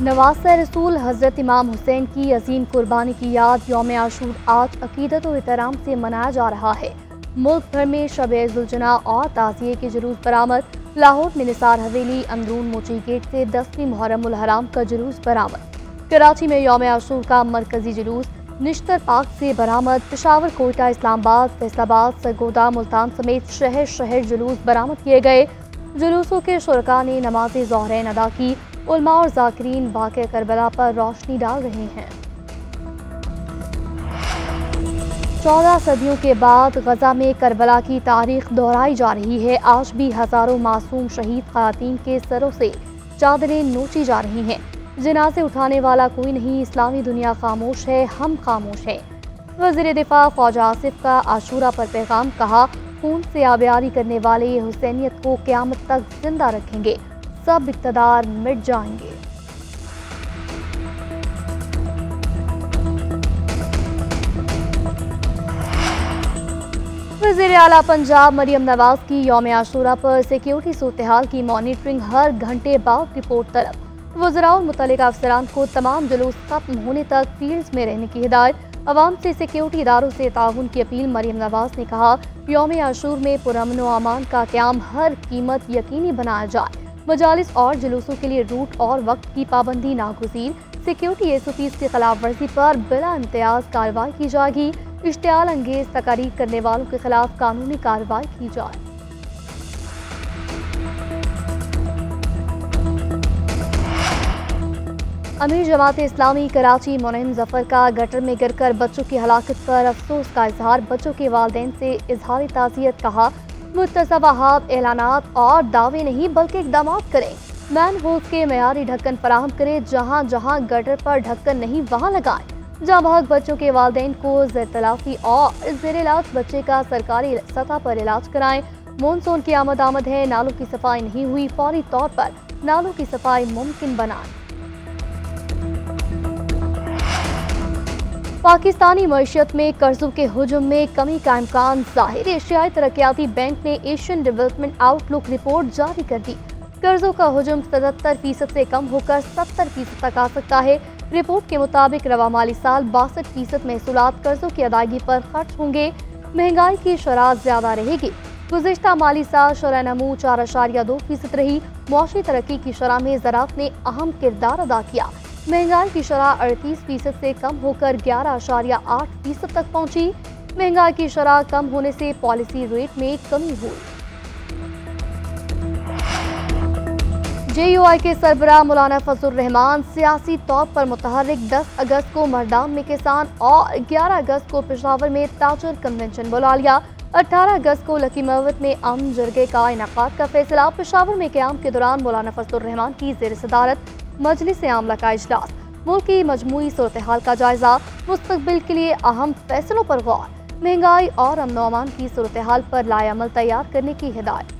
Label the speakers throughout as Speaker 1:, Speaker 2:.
Speaker 1: नवासा रसूल हज़रत इमाम हुसैन की अजीम कुर्बानी की याद यौम आशूर आज अकीदत और एहतराम से मनाया जा रहा है। मुल्क भर में शब-ए ज़ुलजना और ताज़िये के जुलूस बरामद। लाहौर में निसार हवेली अंदरून मोची गेट से 10वीं मुहर्रम उल हराम का जुलूस बरामद। कराची में यौम आशूर का मरकजी जुलूस निश्तर पाक से बरामद। पेशावर, कोयटा, इस्लामाबाद, फैसलाबाद, सरगोदा, मुल्तान समेत शहर शहर जुलूस बरामद किए गए। जुलूसों के शुरका ने नमाज ज़ोहरैन अदा की। उलमा और ज़ाकिरीन वाक़या करबला पर रोशनी डाल रहे हैं। 14 सदियों के बाद गजा में करबला की तारीख दोहराई जा रही है। आज भी हजारों मासूम शहीद ख़वातीन के सरों से चादरें नोची जा रही हैं। जनाजे उठाने वाला कोई नहीं, इस्लामी दुनिया खामोश है, हम खामोश हैं। वज़ीर दिफा ख्वाजा आसिफ का आशूरा पर पैगाम, कहा खून से आबियारी करने वाले ये हुसैनियत को क़यामत तक जिंदा रखेंगे, सब इक़्तिदार मिट जाएंगे। वज़ीर आला पंजाब मरियम नवाज की यौम आशूरा पर सिक्योरिटी सूरत-ए-हाल की मॉनिटरिंग, हर घंटे बाद रिपोर्ट तलब। वज़रा और मुतल्लिका अफसरान को तमाम जुलूस खत्म होने तक फील्ड्स में रहने की हिदायत। अवाम से सिक्योरिटी इदारों से ताउन की अपील। मरियम नवाज ने कहा यौम आशूर में पुरअमन व अमान का क़याम हर कीमत यकीनी बनाया जाए। मजालिस और जुलूसों के लिए रूट और वक्त की पाबंदी नागुज़ीर। सिक्योरिटी SOPs की खिलाफ वर्जी पर बिला इम्तियाज कार्रवाई की जाएगी। इश्तियाल अंगेज तकारीर करने वालों के खिलाफ कानूनी कार्रवाई की जाए। अमीर जमात इस्लामी कराची मुनइम जफर का गटर में गिरकर बच्चों की हलाकत पर अफसोस का इजहार। बच्चों के वालिदैन से इजहार ताज़ियत, कहा मुत्तसबा हाब ऐलानात और दावे नहीं बल्कि इक़दाम करें। मैन होल्स के मयारी ढक्कन फराहम करें। जहाँ जहाँ गटर पर ढक्कन नहीं वहाँ लगाएं। जहाँ भाग बच्चों के वालिदैन को ज़ेर-तलाफ़ी और ज़ेर इलाज बच्चे का सरकारी सतह पर इलाज कराएं। मानसून की आमद है, नालों की सफाई नहीं हुई, फौरी तौर पर नालों की सफाई मुमकिन बनाएं। पाकिस्तानी मईशत में कर्जों के हुजूम में कमी का इम्कान जाहिर। एशियाई तरक्याती बैंक ने एशियन डेवलपमेंट आउटलुक रिपोर्ट जारी कर दी। कर्जों का हुजूम 77% से कम होकर 70% तक आ सकता है। रिपोर्ट के मुताबिक रवा माली साल 62% महसूलात कर्जों की अदायगी पर खर्च होंगे। महंगाई की शरह ज्यादा रहेगी। गुज़िश्ता माली साल शरह नमू 4.2% रही। मुआशी तरक्की की शरह में ज़राअत ने अहम किरदार अदा किया। महंगाई की शरह 38% से कम होकर 11.8% तक पहुंची। महंगाई की शरह कम होने से पॉलिसी रेट में कमी हुई। JUI के सरबराह मौलाना फजलुर रहमान सियासी तौर पर मुतहर्रिक। 10 अगस्त को मरदाम में किसान और 11 अगस्त को पेशावर में ताजर कन्वेंशन बुला लिया। 18 अगस्त को लकी मवत में अमन जरगे का इनेकाद का फैसला। पेशावर में क़याम के दौरान मौलाना फजलुर रहमान की ज़ेर सदारत मजलिस आमला का इजलास। मुल्क की मजमूई सूरत-ए-हाल का जायजा, मुस्तकबिल के लिए अहम फैसलों पर गौर। महंगाई और अमन व अमान की सूरत-ए-हाल पर लाएअमल तैयार करने की हिदायत।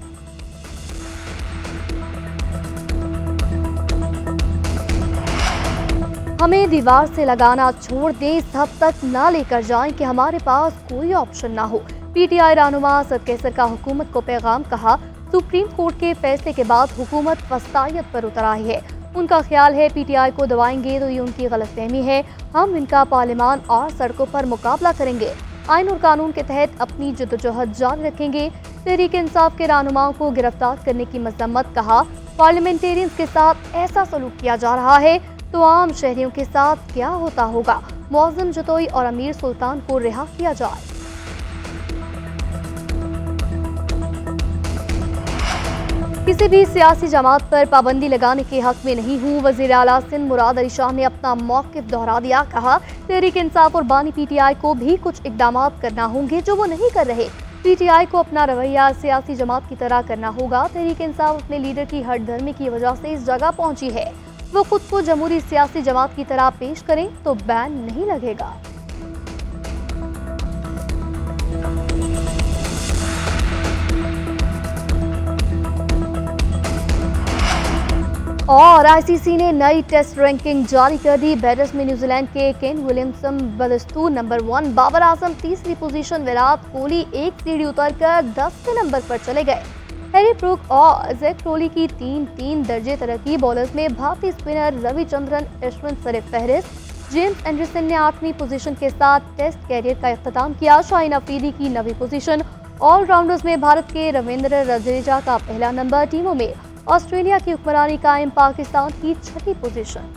Speaker 1: हमें दीवार से लगाना छोड़ दें, इस हद तक ना लेकर जाएं कि हमारे पास कोई ऑप्शन ना हो। PTI रहनुमा असद कैसर का हुकूमत को पैगाम, कहा सुप्रीम कोर्ट के फैसले के बाद हुकूमत वस्तायत पर उतर आई है। उनका ख्याल है PTI को दबाएंगे तो ये उनकी गलतफहमी है। हम इनका पार्लियामान और सड़कों पर मुकाबला करेंगे। आइन और कानून के तहत अपनी जद्दोजहद जारी रखेंगे। तहरीक इंसाफ के रहनुमाओं को गिरफ्तार करने की मजम्मत, कहा पार्लियामेंटेरियंस के साथ ऐसा सलूक किया जा रहा है तो आम शहरियों के साथ क्या होता होगा। मौज़म जतोई और अमीर सुल्तान को रिहा किया जाए। किसी भी सियासी जमात पर पाबंदी लगाने के हक में नहीं हूँ। वज़ीर आला सिंध मुराद अली शाह ने अपना मौक़िफ़ दोहरा दिया। कहा तहरीक इंसाफ और बानी PTI को भी कुछ इक़दाम करना होंगे जो वो नहीं कर रहे। PTI को अपना रवैया सियासी जमात की तरह करना होगा। तहरीक इंसाफ अपने लीडर की हठधर्मी की वजह से इस जगह पहुंची है। वो खुद को जमहूरी सियासी जमात की तरह पेश करें तो बैन नहीं लगेगा। और ICC ने नई टेस्ट रैंकिंग जारी कर दी। बैटर्स में न्यूजीलैंड के Kane Williamson बदस्तूर number 1, Babar Azam तीसरी पोजीशन, विराट कोहली एक सीढ़ी उतरकर 10वें नंबर पर चले गए। हैरी ब्रूक और जैक टोली की 3-3 दर्जे तरक्की बॉलर्स में भारतीय स्पिनर रविचंद्रन अश्विन सरफहरिस्त। जेम्स एंडरसन ने 8वीं पोजीशन के साथ टेस्ट कैरियर का इख्तिताम किया। शाहीन अफरीदी की 9वीं पोजीशन। ऑलराउंडर्स में भारत के रविंद्र जडेजा का पहला नंबर। टीमों में ऑस्ट्रेलिया की हुक्मरानी कायम, पाकिस्तान की 6ठी पोजीशन।